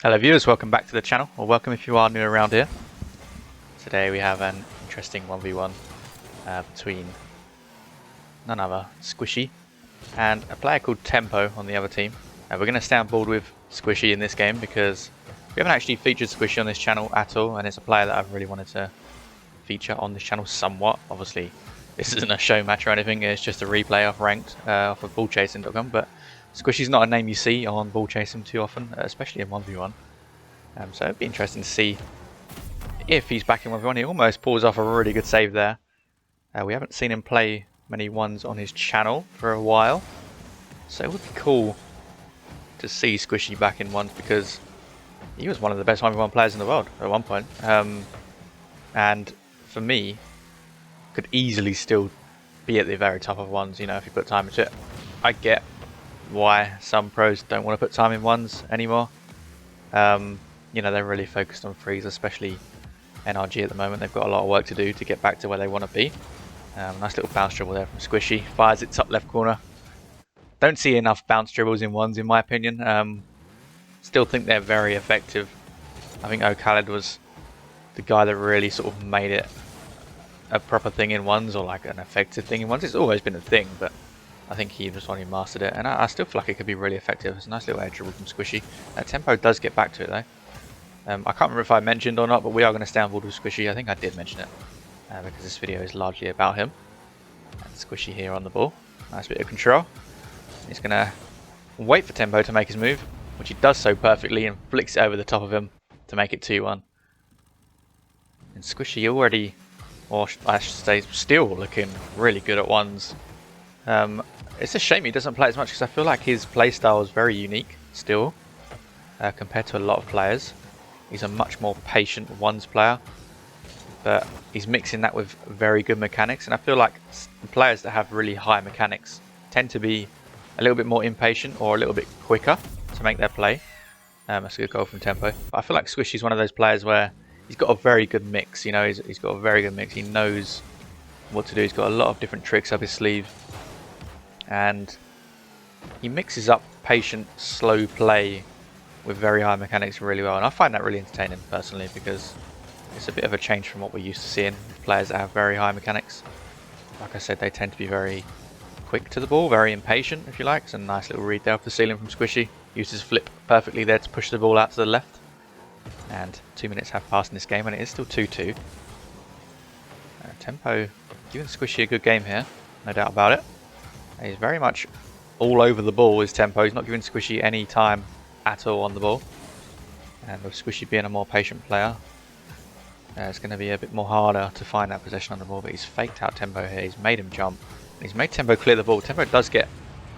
Hello viewers, welcome back to the channel, or welcome if you are new around here. Today we have an interesting 1v1 between none other Squishy and a player called Tempo on the other team. We're going to stay on board with Squishy in this game because we haven't actually featured Squishy on this channel at all, and it's a player that I've really wanted to feature on this channel somewhat. Obviously this isn't a show match or anything, it's just a replay off ranked off of ballchasing.com, but Squishy's not a name you see on ball chasing too often, especially in 1v1. So it'd be interesting to see if he's back in 1v1. He almost pulls off a really good save there. We haven't seen him play many ones on his channel for a while, so it would be cool to see Squishy back in ones because he was one of the best 1v1 players in the world at one point. And for me, could easily still be at the very top of ones, you know, if you put time into it. I get why some pros don't want to put time in ones anymore. You know, they're really focused on threes, especially NRG at the moment. They've got a lot of work to do to get back to where they want to be. Nice little bounce dribble there from Squishy. Fires it top left corner. Don't see enough bounce dribbles in ones in my opinion. Still think they're very effective. I think Khaled was the guy that really sort of made it a proper thing in ones, or like an effective thing in ones. It's always been a thing, but I think he was the one who mastered it, and I still feel like it could be really effective. It's a nice little air dribble from Squishy. Tempo does get back to it though. I can't remember if I mentioned or not, but we are going to stay on board with Squishy. I think I did mention it, because this video is largely about him. And Squishy here on the ball. Nice bit of control. He's going to wait for Tempo to make his move, which he does so perfectly, and flicks it over the top of him to make it 2-1. And Squishy already, or I should say still, looking really good at ones. It's a shame he doesn't play as much because I feel like his playstyle is very unique still compared to a lot of players. He's a much more patient ones player, but he's mixing that with very good mechanics, and I feel like the players that have really high mechanics tend to be a little bit more impatient or a little bit quicker to make their play. That's a good goal from Tempo. But I feel like Squishy's one of those players where he's got a very good mix, you know, he's got a very good mix. He knows what to do, he's got a lot of different tricks up his sleeve, and he mixes up patient, slow play with very high mechanics really well, and I find that really entertaining personally because it's a bit of a change from what we're used to seeing with players that have very high mechanics. Like I said, they tend to be very quick to the ball, very impatient if you like. It's a nice little read there off the ceiling from Squishy. Uses flip perfectly there to push the ball out to the left. And 2 minutes have passed in this game and it is still 2-2. Tempo giving Squishy a good game here, no doubt about it. He's very much all over the ball, his Tempo. He's not giving Squishy any time at all on the ball. And with Squishy being a more patient player, it's going to be a bit more harder to find that possession on the ball. But he's faked out Tempo here. He's made him jump. And he's made Tempo clear the ball. Tempo does get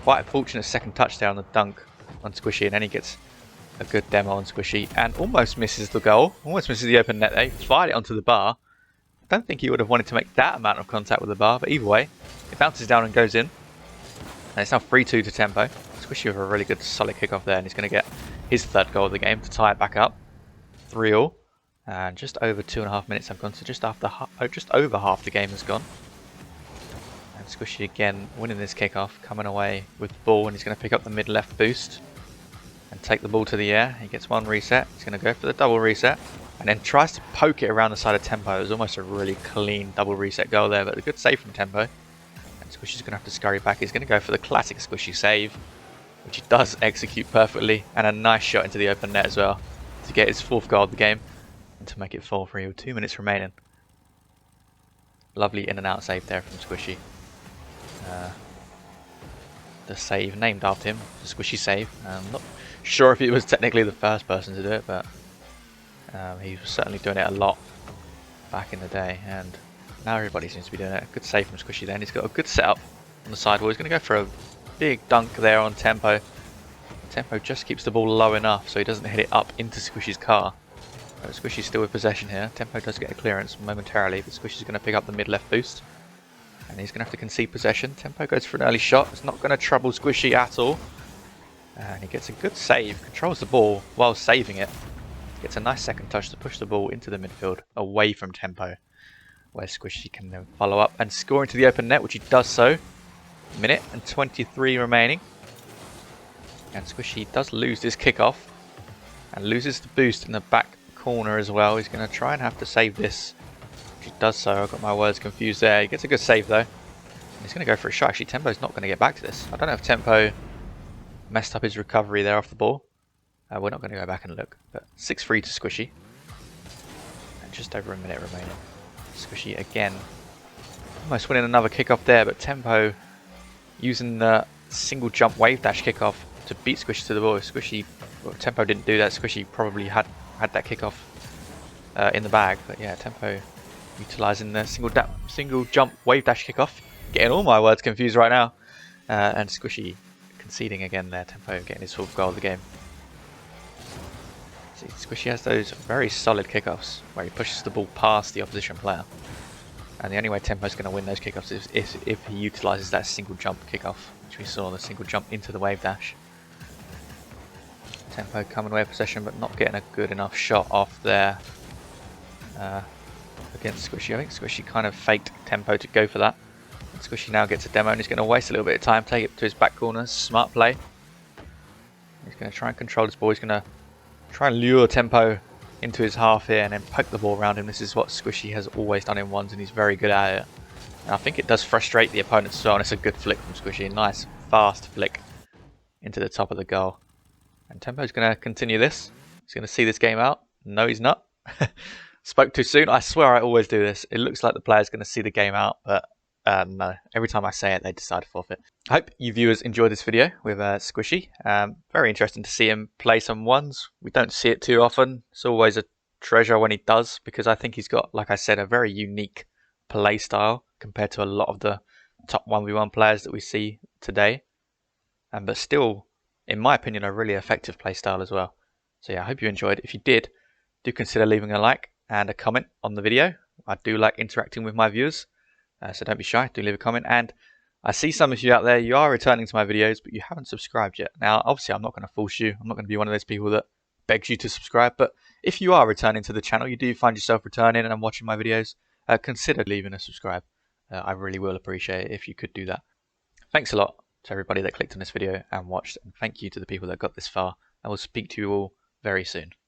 quite a fortunate second touch there on the dunk on Squishy. And then he gets a good demo on Squishy and almost misses the goal. Almost misses the open net there. He fired it onto the bar. I don't think he would have wanted to make that amount of contact with the bar. But either way, it bounces down and goes in. And it's now 3-2 to Tempo. Squishy with a really good solid kickoff there, and he's going to get his third goal of the game to tie it back up. 3-all. And just over 2.5 minutes have gone, so just over half the game has gone. And Squishy again winning this kickoff, coming away with the ball, and he's going to pick up the mid-left boost and take the ball to the air. He gets one reset. He's going to go for the double reset and then tries to poke it around the side of Tempo. It was almost a really clean double reset goal there, but a good save from Tempo. Squishy's going to have to scurry back. He's going to go for the classic Squishy save, which he does execute perfectly, and a nice shot into the open net as well to get his fourth goal of the game and to make it 4-3 with 2 minutes remaining. Lovely in and out save there from Squishy. The save named after him, the Squishy save. I'm not sure if he was technically the first person to do it, but he was certainly doing it a lot back in the day, and now everybody seems to be doing it. Good save from Squishy then. He's got a good setup on the sidewall. He's going to go for a big dunk there on Tempo. Tempo just keeps the ball low enough so he doesn't hit it up into Squishy's car. Squishy's still with possession here. Tempo does get a clearance momentarily, but Squishy's going to pick up the mid-left boost. And he's going to have to concede possession. Tempo goes for an early shot. It's not going to trouble Squishy at all. And he gets a good save. Controls the ball while saving it. Gets a nice second touch to push the ball into the midfield away from Tempo, where Squishy can then follow up and score into the open net, which he does so. Minute and 23 remaining. And Squishy does lose this kickoff. and loses the boost in the back corner as well. He's going to try and have to save this. If he does so, I've got my words confused there. He gets a good save though. He's going to go for a shot. Actually, Tempo's not going to get back to this. I don't know if Tempo messed up his recovery there off the ball. We're not going to go back and look. But 6-3 to Squishy. And just over a minute remaining. Squishy again. Almost winning another kickoff there, but Tempo using the single jump wave dash kickoff to beat Squishy to the ball. Squishy, well, Tempo didn't do that. Squishy probably had that kickoff in the bag. But yeah, Tempo utilising the single jump wave dash kickoff. Getting all my words confused right now. And Squishy conceding again there. Tempo getting his 4th goal of the game. See, Squishy has those very solid kickoffs where he pushes the ball past the opposition player. And the only way Tempo's going to win those kickoffs is if he utilises that single jump kickoff, which we saw, the single jump into the wave dash. Tempo coming away with possession, but not getting a good enough shot off there against Squishy. I think Squishy kind of faked Tempo to go for that. And Squishy now gets a demo and he's going to waste a little bit of time, take it to his back corner. Smart play. He's going to try and control this ball. He's going to try and lure Tempo into his half here and then poke the ball around him. This is what Squishy has always done in 1's and he's very good at it. And I think it does frustrate the opponents as well, and it's a good flick from Squishy. A nice fast flick into the top of the goal. And Tempo's going to continue this. He's going to see this game out. No, he's not. Spoke too soon. I swear I always do this. It looks like the player's going to see the game out, but no. Every time I say it, they decide to forfeit. I hope you viewers enjoyed this video with Squishy. Very interesting to see him play some 1's. We don't see it too often. It's always a treasure when he does, because I think he's got, like I said, a very unique play style compared to a lot of the top 1v1 players that we see today. But still, in my opinion, a really effective play style as well. So yeah, I hope you enjoyed. If you did, do consider leaving a like and a comment on the video. I do like interacting with my viewers. So don't be shy, do leave a comment. And I see some of you out there, you are returning to my videos, but you haven't subscribed yet. Now, obviously, I'm not going to force you. I'm not going to be one of those people that begs you to subscribe. But if you are returning to the channel, you do find yourself returning and watching my videos, consider leaving a subscribe. I really will appreciate it if you could do that. Thanks a lot to everybody that clicked on this video and watched. And thank you to the people that got this far. I will speak to you all very soon.